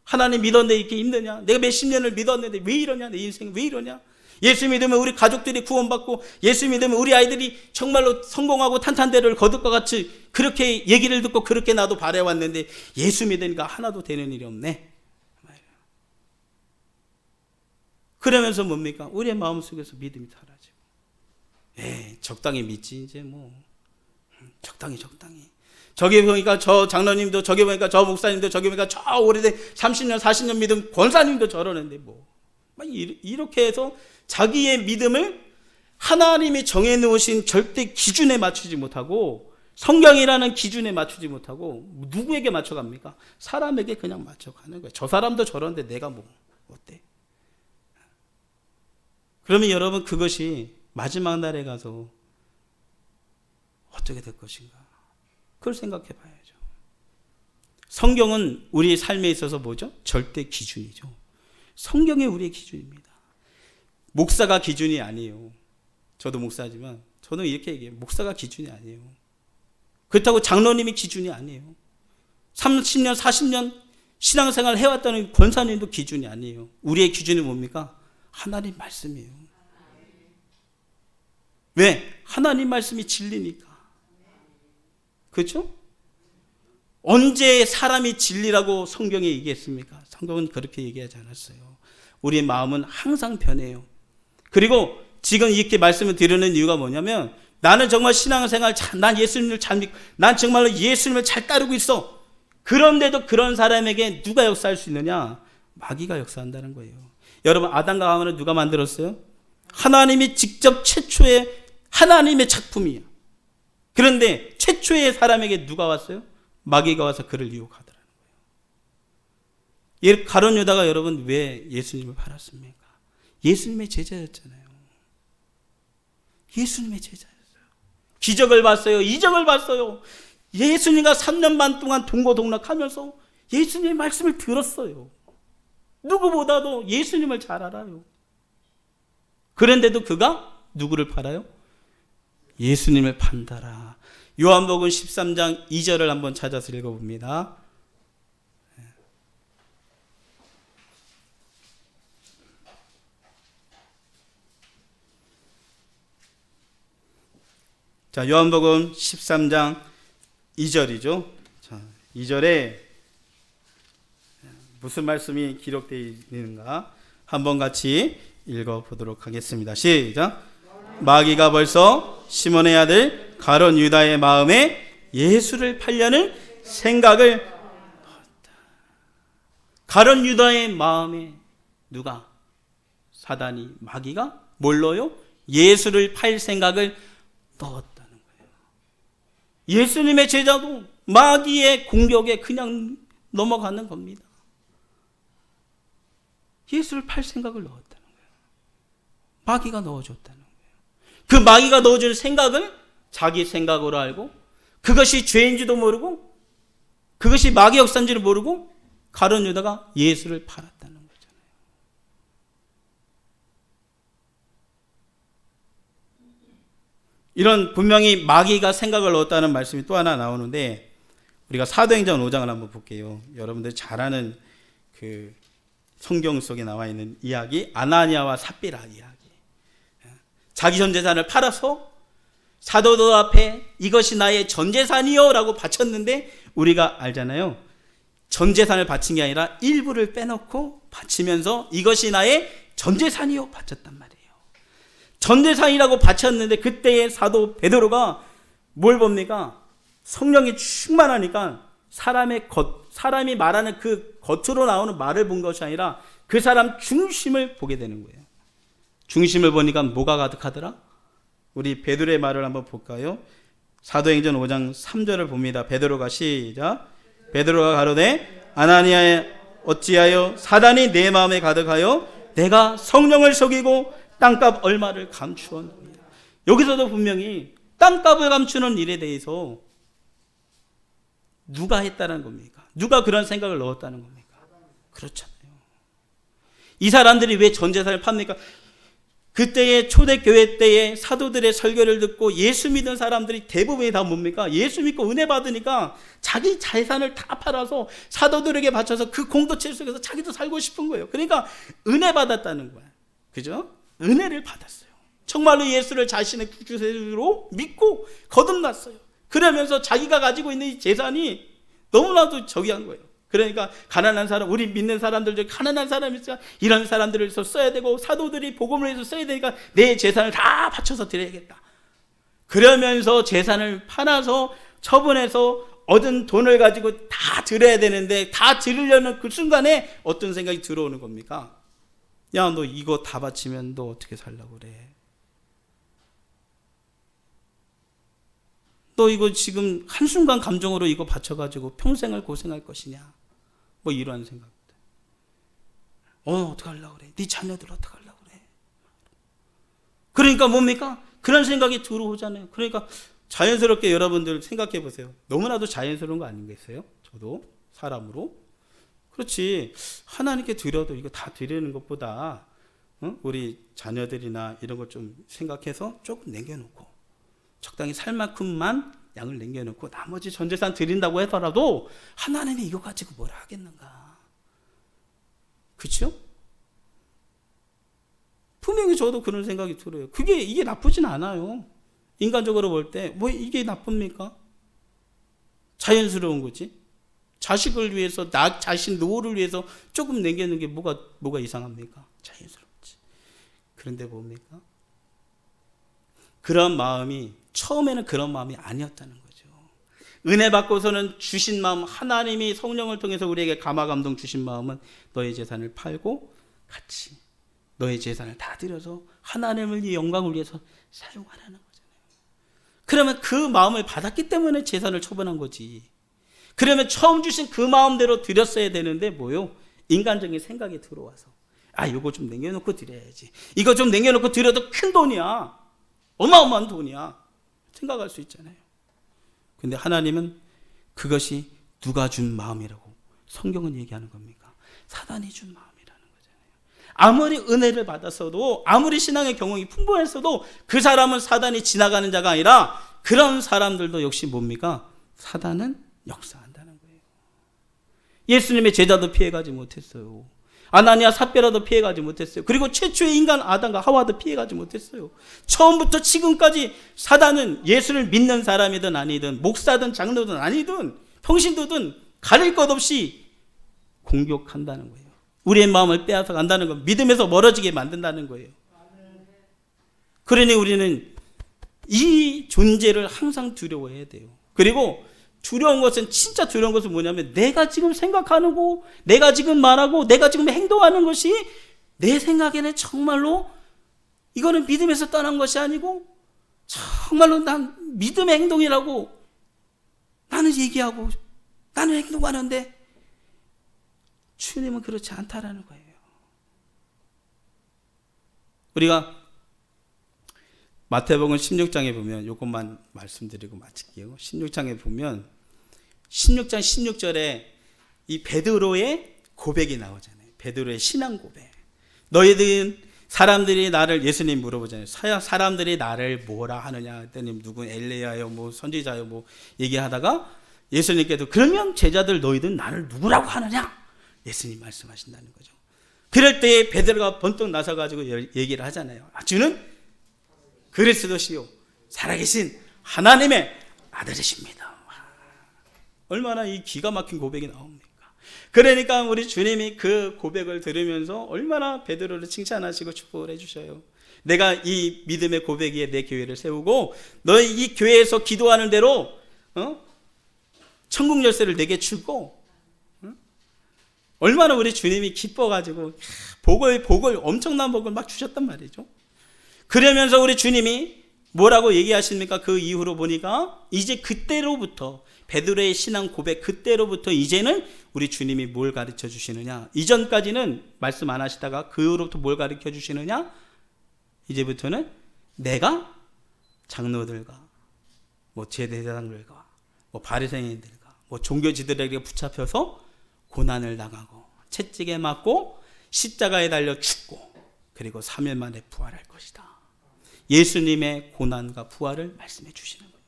하나님 믿었는데 이렇게 힘드냐? 내가 몇십 년을 믿었는데 왜 이러냐? 내 인생 왜 이러냐? 예수 믿으면 우리 가족들이 구원받고 예수 믿으면 우리 아이들이 정말로 성공하고 탄탄대로를 거둘 것 같이 그렇게 얘기를 듣고 그렇게 나도 바래왔는데 예수 믿으니까 하나도 되는 일이 없네. 그러면서 뭡니까? 우리의 마음속에서 믿음이 사라지고 적당히 믿지 이제 뭐 적당히 저기 보니까 저 장로님도 저기 보니까 저 목사님도 저기 보니까 저 오래된 30년 40년 믿은 권사님도 저러는데 뭐 이렇게 해서 자기의 믿음을 하나님이 정해놓으신 절대 기준에 맞추지 못하고 성경이라는 기준에 맞추지 못하고 누구에게 맞춰갑니까? 사람에게 그냥 맞춰가는 거예요. 저 사람도 저런데 내가 뭐 어때? 그러면 여러분 그것이 마지막 날에 가서 어떻게 될 것인가? 그걸 생각해 봐야죠. 성경은 우리의 삶에 있어서 뭐죠? 절대 기준이죠. 성경이 우리의 기준입니다. 목사가 기준이 아니에요. 저도 목사지만 저는 이렇게 얘기해요. 목사가 기준이 아니에요. 그렇다고 장로님이 기준이 아니에요. 30년 40년 신앙생활 해왔다는 권사님도 기준이 아니에요. 우리의 기준이 뭡니까? 하나님 말씀이에요. 왜? 하나님 말씀이 진리니까. 그렇죠? 언제 사람이 진리라고 성경에 얘기했습니까? 성경은 그렇게 얘기하지 않았어요. 우리의 마음은 항상 변해요. 그리고 지금 이렇게 말씀을 드리는 이유가 뭐냐면 나는 정말 신앙생활 난 예수님을 잘 믿고 난 정말로 예수님을 잘 따르고 있어. 그런데도 그런 사람에게 누가 역사할 수 있느냐? 마귀가 역사한다는 거예요. 여러분 아담과 하와는 누가 만들었어요? 하나님이 직접 최초의 하나님의 작품이에요. 그런데 최초의 사람에게 누가 왔어요? 마귀가 와서 그를 유혹하더라는 거예요. 가룟 유다가 여러분 왜 예수님을 팔았습니까? 예수님의 제자였잖아요. 예수님의 제자였어요. 기적을 봤어요. 이적을 봤어요. 예수님과 3년 반 동안 동고동락하면서 예수님의 말씀을 들었어요. 누구보다도 예수님을 잘 알아요. 그런데도 그가 누구를 팔아요? 예수님을 판다라. 요한복음 13장 2절을 한번 찾아서 읽어봅니다. 자, 요한복음 13장 2절이죠. 자, 2절에 무슨 말씀이 기록되어 있는가 한번 같이 읽어보도록 하겠습니다. 시작. 마귀가 벌써 시몬의 아들 가룟 유다의 마음에 예수를 팔려는 생각을 넣었다. 가룟 유다의 마음에 누가? 사단이 마귀가 뭘 넣어요? 예수를 팔 생각을 넣었다는 거예요. 예수님의 제자도 마귀의 공격에 그냥 넘어가는 겁니다. 예수를 팔 생각을 넣었다는 거예요. 마귀가 넣어줬다는 거예요. 그 마귀가 넣어준 생각을 자기 생각으로 알고 그것이 죄인지도 모르고 그것이 마귀 역사인지를 모르고 가룟 유다가 예수를 팔았다는 거잖아요. 이런 분명히 마귀가 생각을 넣었다는 말씀이 또 하나 나오는데 우리가 사도행전 5장을 한번 볼게요. 여러분들 잘 아는 그 성경 속에 나와 있는 이야기, 아나니아와 삽비라 이야기. 자기 전 재산을 팔아서 사도들 앞에 이것이 나의 전 재산이요 라고 바쳤는데 우리가 알잖아요. 전 재산을 바친 게 아니라 일부를 빼놓고 바치면서 이것이 나의 전 재산이요 바쳤단 말이에요. 전 재산이라고 바쳤는데 그때의 사도 베드로가 뭘 봅니까? 성령이 충만하니까 사람이 말하는 그 겉으로 나오는 말을 본 것이 아니라 그 사람 중심을 보게 되는 거예요. 중심을 보니까 뭐가 가득하더라? 우리 베드로의 말을 한번 볼까요? 사도행전 5장 3절을 봅니다. 베드로가 시작. 베드로가 가로되 아나니아에 어찌하여 사단이 내 마음에 가득하여 내가 성령을 속이고 땅값 얼마를 감추었느냐. 여기서도 분명히 땅값을 감추는 일에 대해서 누가 했다는 겁니까? 누가 그런 생각을 넣었다는 겁니까? 그렇잖아요. 이 사람들이 왜 전 재산을 팝니까? 그때의 초대교회 때의 사도들의 설교를 듣고 예수 믿은 사람들이 대부분이 다 뭡니까? 예수 믿고 은혜 받으니까 자기 재산을 다 팔아서 사도들에게 바쳐서 그 공동체 속에서 자기도 살고 싶은 거예요. 그러니까 은혜 받았다는 거야. 그죠? 은혜를 받았어요. 정말로 예수를 자신의 구주로 믿고 거듭났어요. 그러면서 자기가 가지고 있는 이 재산이 너무나도 저기한 거예요. 그러니까 가난한 사람, 우리 믿는 사람들 중에 가난한 사람이 있으니까 이런 사람들을 위해서 써야 되고 사도들이 복음을 위해서 써야 되니까 내 재산을 다 바쳐서 드려야겠다. 그러면서 재산을 팔아서 처분해서 얻은 돈을 가지고 다 드려야 되는데 다 드리려는 그 순간에 어떤 생각이 들어오는 겁니까? 야, 너 이거 다 바치면 너 어떻게 살려고 그래? 너 이거 지금 한순간 감정으로 이거 바쳐가지고 평생을 고생할 것이냐? 뭐 이러한 생각들. 어떻게 하려고 그래? 네 자녀들 어떻게 하려고 그래? 그러니까 뭡니까? 그런 생각이 들어오잖아요. 그러니까 자연스럽게 여러분들 생각해 보세요. 너무나도 자연스러운 거 아니겠어요? 저도 사람으로. 그렇지. 하나님께 드려도 이거 다 드리는 것보다 우리 자녀들이나 이런 걸 좀 생각해서 조금 남겨놓고 적당히 살 만큼만 양을 남겨놓고 나머지 전 재산 드린다고 하더라도 하나님이 이거 가지고 뭘 하겠는가. 그렇죠? 분명히 저도 그런 생각이 들어요. 이게 나쁘진 않아요. 인간적으로 볼 때 뭐 이게 나쁩니까? 자연스러운 거지. 자식을 위해서 나 자신 노후를 위해서 조금 남겨놓는 게 뭐가 이상합니까? 자연스럽지. 그런데 뭡니까? 그런 마음이 처음에는 그런 마음이 아니었다는 거죠. 은혜 받고서는 주신 마음, 하나님이 성령을 통해서 우리에게 감화 감동 주신 마음은 너의 재산을 팔고 같이 너의 재산을 다 들여서 하나님을 이 영광을 위해서 사용하라는 거잖아요. 그러면 그 마음을 받았기 때문에 재산을 처분한 거지. 그러면 처음 주신 그 마음대로 드렸어야 되는데 뭐요? 인간적인 생각이 들어와서 이거 좀 남겨놓고 드려야지. 이거 좀 남겨놓고 드려도 큰 돈이야. 어마어마한 돈이야. 생각할 수 있잖아요. 근데 하나님은 그것이 누가 준 마음이라고 성경은 얘기하는 겁니까? 사단이 준 마음이라는 거잖아요. 아무리 은혜를 받았어도 아무리 신앙의 경험이 풍부했어도 그 사람은 사단이 지나가는 자가 아니라 그런 사람들도 역시 뭡니까? 사단은 역사한다는 거예요. 예수님의 제자도 피해가지 못했어요. 아나니아 삽비라도 피해가지 못했어요. 그리고 최초의 인간 아담과 하와도 피해가지 못했어요. 처음부터 지금까지 사단은 예수를 믿는 사람이든 아니든 목사든 장로든 아니든 평신도든 가릴 것 없이 공격한다는 거예요. 우리의 마음을 빼앗아 간다는 거, 믿음에서 멀어지게 만든다는 거예요. 그러니 우리는 이 존재를 항상 두려워해야 돼요. 그리고 두려운 것은 진짜 두려운 것은 뭐냐면 내가 지금 생각하는 거, 내가 지금 말하고 내가 지금 행동하는 것이 내 생각에는 정말로 이거는 믿음에서 떠난 것이 아니고 정말로 난 믿음의 행동이라고 나는 얘기하고 나는 행동하는데 주님은 그렇지 않다라는 거예요. 우리가 마태복음 16장에 보면 이것만 말씀드리고 마칠게요. 16장에 보면 16장 16절에 이 베드로의 고백이 나오잖아요. 베드로의 신앙 고백. 너희들 사람들이 나를, 예수님 물어보잖아요. 사람들이 나를 뭐라 하느냐 했더니 누군 엘리야요 뭐 선지자요 뭐 얘기하다가 예수님께도 그러면 제자들 너희들 나를 누구라고 하느냐? 예수님 말씀하신다는 거죠. 그럴 때 베드로가 번뜩 나서가지고 얘기를 하잖아요. 주는 그리스도시요 살아계신 하나님의 아들이십니다. 얼마나 이 기가 막힌 고백이 나옵니까? 그러니까 우리 주님이 그 고백을 들으면서 얼마나 베드로를 칭찬하시고 축복을 해주셔요. 내가 이 믿음의 고백 위에 내 교회를 세우고 너희 이 교회에서 기도하는 대로 천국 열쇠를 내게 주고 얼마나 우리 주님이 기뻐가지고 복을 엄청난 복을 막 주셨단 말이죠. 그러면서 우리 주님이 뭐라고 얘기하십니까? 그 이후로 보니까 이제 그때로부터 베드로의 신앙 고백 그때로부터 이제는 우리 주님이 뭘 가르쳐 주시느냐? 이전까지는 말씀 안 하시다가 그 후로부터 뭘 가르쳐 주시느냐? 이제부터는 내가 장로들과 뭐 제대장들과 뭐 바리새인들과 뭐 종교지들에게 붙잡혀서 고난을 당하고 채찍에 맞고 십자가에 달려 죽고 그리고 3일 만에 부활할 것이다. 예수님의 고난과 부활을 말씀해 주시는 거예요.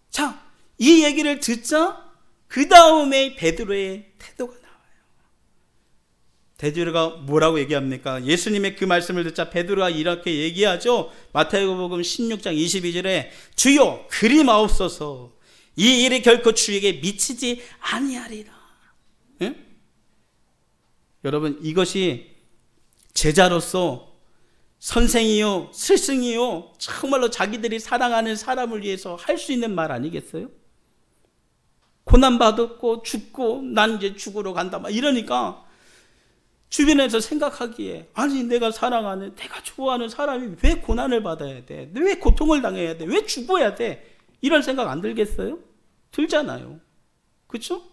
자, 이 얘기를 듣자 그 다음에 베드로의 태도가 나와요. 베드로가 뭐라고 얘기합니까? 예수님의 그 말씀을 듣자 베드로가 이렇게 얘기하죠. 마태복음 16장 22절에 주여 그리 마옵소서, 이 일이 결코 주에게 미치지 아니하리라. 예? 여러분, 이것이 제자로서 선생이요 스승이요 정말로 자기들이 사랑하는 사람을 위해서 할 수 있는 말 아니겠어요? 고난받았고 죽고 난 이제 죽으러 간다 막 이러니까 주변에서 생각하기에, 아니 내가 사랑하는, 내가 좋아하는 사람이 왜 고난을 받아야 돼? 왜 고통을 당해야 돼? 왜 죽어야 돼? 이런 생각 안 들겠어요? 들잖아요. 그렇죠?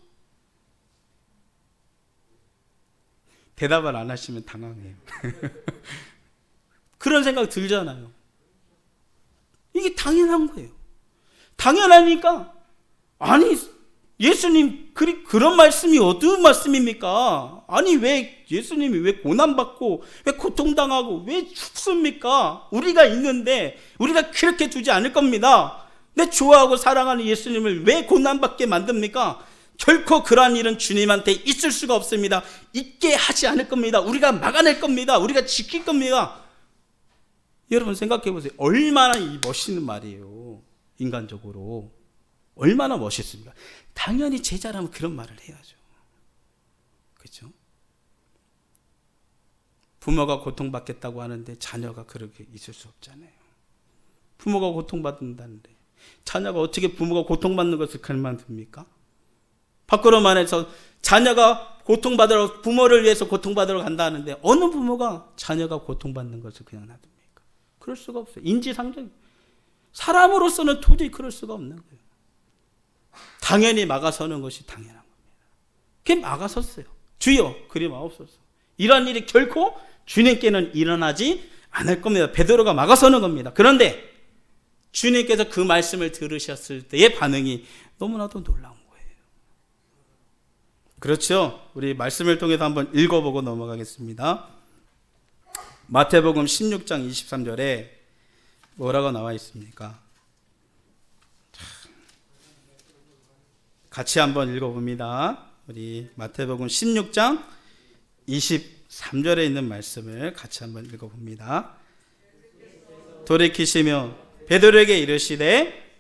대답을 안 하시면 당황해요. 그런 생각 들잖아요. 이게 당연한 거예요. 당연하니까, 아니 예수님 그런 말씀이 어떤 말씀입니까? 아니 왜 예수님이 왜 고난받고 왜 고통당하고 왜 죽습니까? 우리가 있는데 우리가 그렇게 두지 않을 겁니다. 내 좋아하고 사랑하는 예수님을 왜 고난받게 만듭니까? 결코 그러한 일은 주님한테 있을 수가 없습니다. 있게 하지 않을 겁니다. 우리가 막아낼 겁니다. 우리가 지킬 겁니다. 여러분 생각해 보세요. 얼마나 이 멋있는 말이에요. 인간적으로 얼마나 멋있습니까? 당연히 제자라면 그런 말을 해야죠. 그렇죠? 부모가 고통받겠다고 하는데 자녀가 그렇게 있을 수 없잖아요. 부모가 고통받는다는데 자녀가 어떻게 부모가 고통받는 것을 그만둡니까? 밖으로 말해서 자녀가 고통받으러, 부모를 위해서 고통받으러 간다 하는데 어느 부모가 자녀가 고통받는 것을 그냥 놔둡니까? 그럴 수가 없어요. 인지상정. 사람으로서는 도저히 그럴 수가 없는 거예요. 당연히 막아서는 것이 당연한 겁니다. 그게 막아섰어요. 주여 그리 마옵소서. 이러한 일이 결코 주님께는 일어나지 않을 겁니다. 베드로가 막아서는 겁니다. 그런데 주님께서 그 말씀을 들으셨을 때의 반응이 너무나도 놀라운 거예요. 그렇죠? 우리 말씀을 통해서 한번 읽어보고 넘어가겠습니다. 마태복음 16장 23절에 뭐라고 나와 있습니까? 같이 한번 읽어봅니다. 우리 마태복음 16장 23절에 있는 말씀을 같이 한번 읽어봅니다. 돌이키시며 베드로에게 이르시되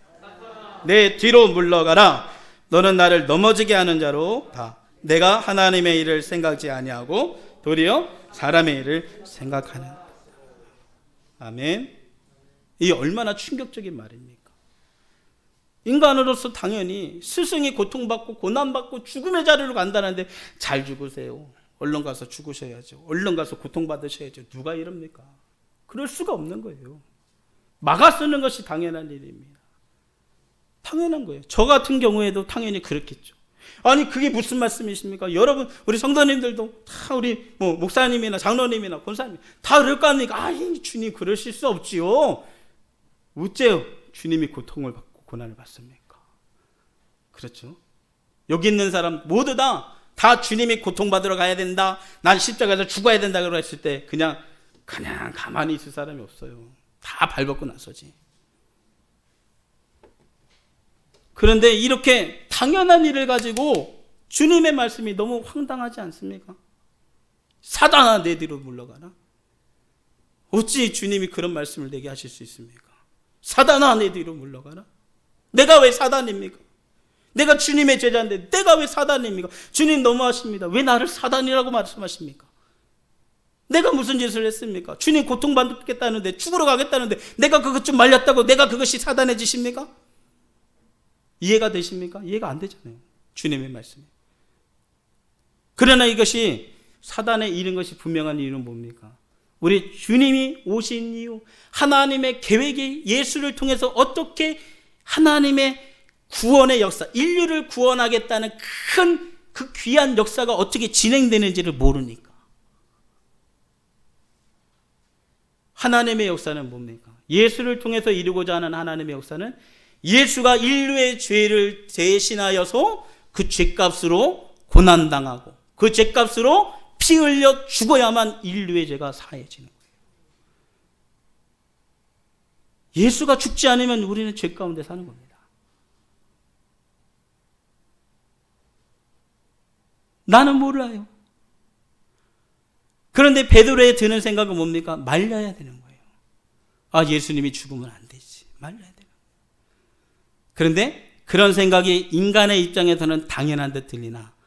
내 뒤로 물러가라. 너는 나를 넘어지게 하는 자로 다. 내가 하나님의 일을 생각지 아니하고 도리어 사람의 일을 생각하는. 아멘. 이게 얼마나 충격적인 말입니까? 인간으로서 당연히 스승이 고통받고 고난받고 죽음의 자리로 간다는데 잘 죽으세요. 얼른 가서 죽으셔야죠. 얼른 가서 고통받으셔야죠. 누가 이럽니까? 그럴 수가 없는 거예요. 막아쓰는 것이 당연한 일입니다. 당연한 거예요. 저 같은 경우에도 당연히 그렇겠죠. 아니 그게 무슨 말씀이십니까? 여러분 우리 성도님들도 다 우리 목사님이나 장로님이나 권사님 다 그럴 거 아닙니까? 아니 주님 그러실 수 없지요. 어째요? 주님이 고통을 받고 고난을 받습니까? 그렇죠? 여기 있는 사람 모두 다 주님이 고통받으러 가야 된다. 난 십자가에서 죽어야 된다 그러고 했을 때 그냥 가만히 있을 사람이 없어요. 다 발벗고 나서지. 그런데 이렇게 당연한 일을 가지고 주님의 말씀이 너무 황당하지 않습니까? 사단아 내 뒤로 물러가라. 어찌 주님이 그런 말씀을 내게 하실 수 있습니까? 사단아 내 뒤로 물러가라. 내가 왜 사단입니까? 내가 주님의 제자인데 내가 왜 사단입니까? 주님 너무하십니다. 왜 나를 사단이라고 말씀하십니까? 내가 무슨 짓을 했습니까? 주님 고통받겠다는데 죽으러 가겠다는데 내가 그것 좀 말렸다고 내가 그것이 사단해지십니까? 이해가 되십니까? 이해가 안 되잖아요. 주님의 말씀이. 그러나 이것이 사단에 이른 것이 분명한 이유는 뭡니까? 우리 주님이 오신 이유, 하나님의 계획이 예수를 통해서 어떻게 하나님의 구원의 역사, 인류를 구원하겠다는 큰 그 귀한 역사가 어떻게 진행되는지를 모르니까. 하나님의 역사는 뭡니까? 예수를 통해서 이루고자 하는 하나님의 역사는 예수가 인류의 죄를 대신하여서 그 죄값으로 고난당하고 그 죄값으로 피 피 흘려 죽어야만 인류의 죄가 사해지는 거예요. 예수가 죽지 않으면 우리는 죄 가운데 사는 겁니다. 나는 몰라요. 그런데 베드로에 드는 생각은 뭡니까? 말려야 되는 거예요. 아, 예수님이 죽으면 안 되지. 말려야 되는 거예요. 그런데 그런 생각이 인간의 입장에서는 당연한 듯 들리나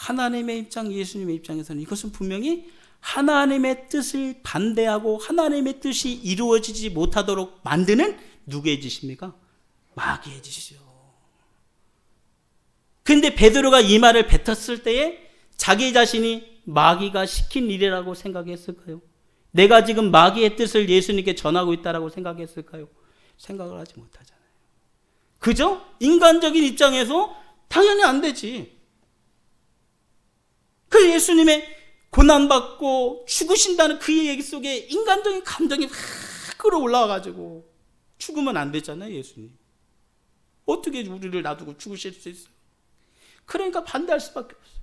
하나님의 입장, 예수님의 입장에서는 이것은 분명히 하나님의 뜻을 반대하고 하나님의 뜻이 이루어지지 못하도록 만드는 누구의 짓입니까? 마귀의 짓이죠. 그런데 베드로가 이 말을 뱉었을 때에 자기 자신이 마귀가 시킨 일이라고 생각했을까요? 내가 지금 마귀의 뜻을 예수님께 전하고 있다라고 생각했을까요? 생각을 하지 못하잖아요. 그죠? 인간적인 입장에서 당연히 안 되지. 그 예수님의 고난받고 죽으신다는 그 얘기 속에 인간적인 감정이 확 끌어올라와가지고 죽으면 안 되잖아요, 예수님. 어떻게 우리를 놔두고 죽으실 수 있어요? 그러니까 반대할 수밖에 없어요.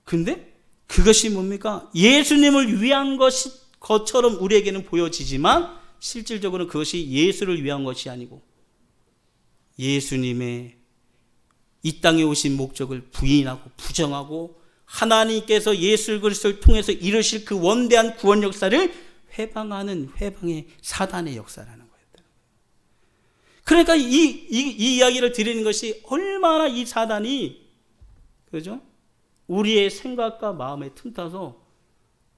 근데 그것이 뭡니까? 예수님을 위한 것처럼 우리에게는 보여지지만 실질적으로 그것이 예수를 위한 것이 아니고 예수님의 이 땅에 오신 목적을 부인하고 부정하고 하나님께서 예수 그리스도를 통해서 이루실 그 원대한 구원 역사를 회방하는 회방의 사단의 역사라는 거예요. 그러니까 이 이야기를 드리는 것이 얼마나 이 사단이, 그죠? 우리의 생각과 마음에 틈타서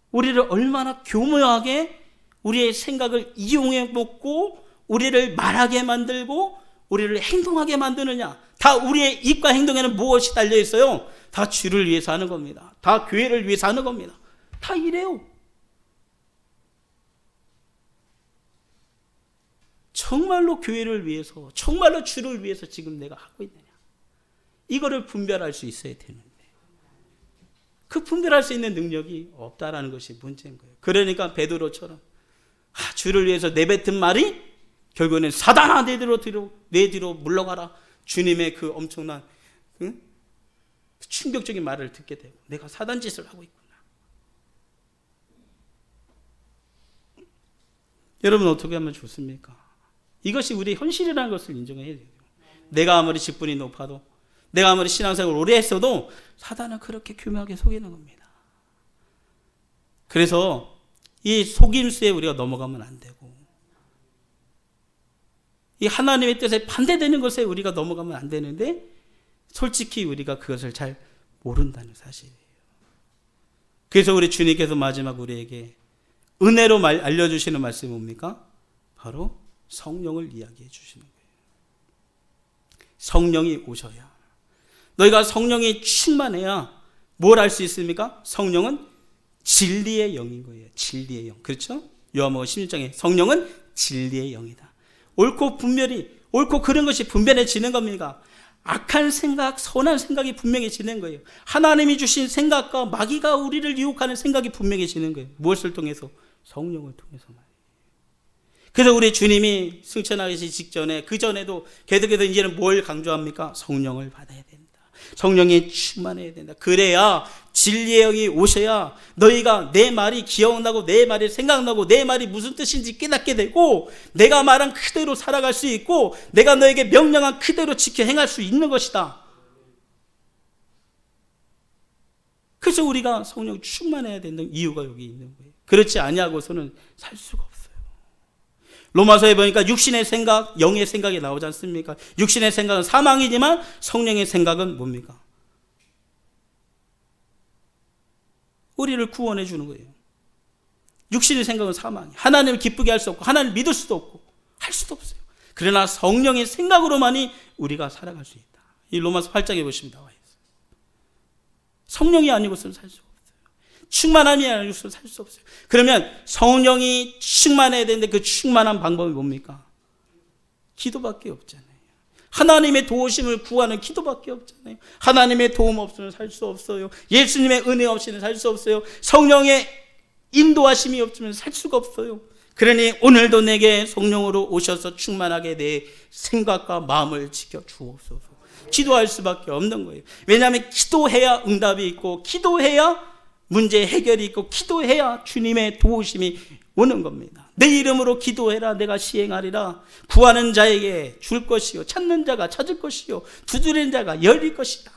우리를 얼마나 교묘하게 우리의 생각을 이용해 먹고 우리를 말하게 만들고 우리를 행동하게 만드느냐. 다 우리의 입과 행동에는 무엇이 달려 있어요? 다 주를 위해서 하는 겁니다. 다 교회를 위해서 하는 겁니다. 다 이래요. 정말로 교회를 위해서, 정말로 주를 위해서 지금 내가 하고 있느냐. 이거를 분별할 수 있어야 되는데 그 분별할 수 있는 능력이 없다라는 것이 문제인 거예요. 그러니까 베드로처럼 주를 위해서 내뱉은 말이 결국에는 사단아 내 뒤로 물러가라. 주님의 그 엄청난 충격적인 말을 듣게 되고 내가 사단 짓을 하고 있구나. 여러분 어떻게 하면 좋습니까? 이것이 우리의 현실이라는 것을 인정해야 돼요. 내가 아무리 직분이 높아도 내가 아무리 신앙생활을 오래 했어도 사단은 그렇게 교묘하게 속이는 겁니다. 그래서 이 속임수에 우리가 넘어가면 안 되고 이 하나님의 뜻에 반대되는 것에 우리가 넘어가면 안 되는데 솔직히 우리가 그것을 잘 모른다는 사실이에요. 그래서 우리 주님께서 마지막 우리에게 은혜로 알려주시는 말씀이 뭡니까? 바로 성령을 이야기해 주시는 거예요. 성령이 오셔야, 너희가 성령이 충만해야 뭘 할 수 있습니까? 성령은 진리의 영인 거예요. 진리의 영. 그렇죠? 요한복음 16장에 성령은 진리의 영이다. 옳고 분별이, 옳고 그런 것이 분별해지는 겁니다. 악한 생각, 선한 생각이 분명해지는 거예요. 하나님이 주신 생각과 마귀가 우리를 유혹하는 생각이 분명해지는 거예요. 무엇을 통해서? 성령을 통해서 말이에요. 그래서 우리 주님이 승천하기 직전에, 그 전에도 계속해서 이제는 뭘 강조합니까? 성령을 받아야 된다. 성령이 충만해야 된다. 그래야 진리의 영이 오셔야 너희가 내 말이 기억나고 내 말이 생각나고 내 말이 무슨 뜻인지 깨닫게 되고 내가 말한 그대로 살아갈 수 있고 내가 너에게 명령한 그대로 지켜 행할 수 있는 것이다. 그래서 우리가 성령 충만해야 되는 이유가 여기 있는 거예요. 그렇지 아니하고서는 살 수가 없어요. 로마서에 보니까 육신의 생각, 영의 생각이 나오지 않습니까? 육신의 생각은 사망이지만 성령의 생각은 뭡니까? 우리를 구원해 주는 거예요. 육신의 생각은 사망이. 하나님을 기쁘게 할 수 없고 하나님을 믿을 수도 없고 할 수도 없어요. 그러나 성령의 생각으로만이 우리가 살아갈 수 있다. 이 로마서 8장에 보시면 나와 있어요. 성령이 아니고서는 살 수가 없어요. 충만함이 아니고서는 살 수 없어요. 그러면 성령이 충만해야 되는데 그 충만한 방법이 뭡니까? 기도밖에 없잖아요. 하나님의 도우심을 구하는 기도밖에 없잖아요. 하나님의 도움 없으면 살 수 없어요. 예수님의 은혜 없이는 살 수 없어요. 성령의 인도하심이 없으면 살 수가 없어요. 그러니 오늘도 내게 성령으로 오셔서 충만하게 내 생각과 마음을 지켜 주옵소서. 기도할 수밖에 없는 거예요. 왜냐하면 기도해야 응답이 있고, 기도해야 문제 해결이 있고, 기도해야 주님의 도우심이 오는 겁니다. 내 이름으로 기도해라, 내가 시행하리라. 구하는 자에게 줄 것이요, 찾는 자가 찾을 것이요, 두드리는 자가 열릴 것이다.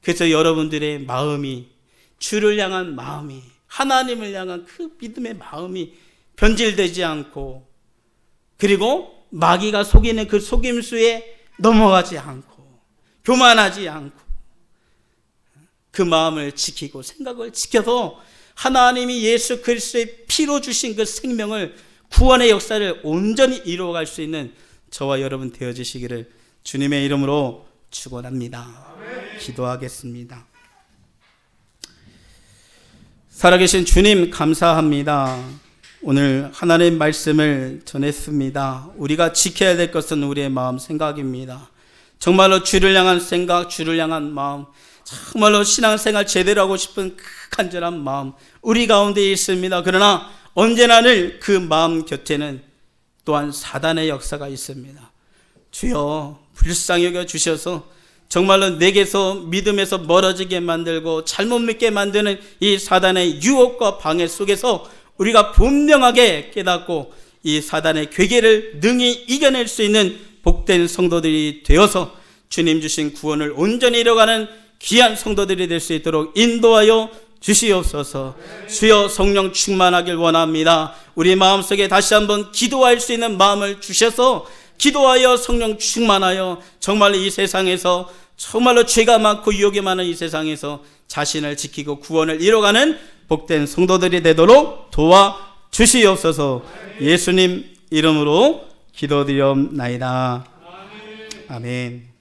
그래서 여러분들의 마음이, 주를 향한 마음이, 하나님을 향한 그 믿음의 마음이 변질되지 않고, 그리고 마귀가 속이는 그 속임수에 넘어가지 않고, 교만하지 않고, 그 마음을 지키고 생각을 지켜서 하나님이 예수 그리스도의 피로 주신 그 생명을, 구원의 역사를 온전히 이루어갈 수 있는 저와 여러분 되어지시기를 주님의 이름으로 축원합니다. 기도하겠습니다. 살아계신 주님 감사합니다. 오늘 하나님의 말씀을 전했습니다. 우리가 지켜야 될 것은 우리의 마음 생각입니다. 정말로 주를 향한 생각, 주를 향한 마음, 정말로 신앙생활 제대로 하고 싶은 그 간절한 마음 우리 가운데 있습니다. 그러나 언제나 늘 그 마음 곁에는 또한 사단의 역사가 있습니다. 주여 불쌍히 여겨 주셔서 정말로 내게서 믿음에서 멀어지게 만들고 잘못 믿게 만드는 이 사단의 유혹과 방해 속에서 우리가 분명하게 깨닫고 이 사단의 괴계를 능히 이겨낼 수 있는 복된 성도들이 되어서 주님 주신 구원을 온전히 이뤄가는 귀한 성도들이 될 수 있도록 인도하여 주시옵소서. 주여 성령 충만하길 원합니다. 우리 마음속에 다시 한번 기도할 수 있는 마음을 주셔서 기도하여 성령 충만하여 정말 이 세상에서 정말로 죄가 많고 유혹이 많은 이 세상에서 자신을 지키고 구원을 이뤄가는 복된 성도들이 되도록 도와 주시옵소서. 예수님 이름으로 기도드리옵나이다. 아멘.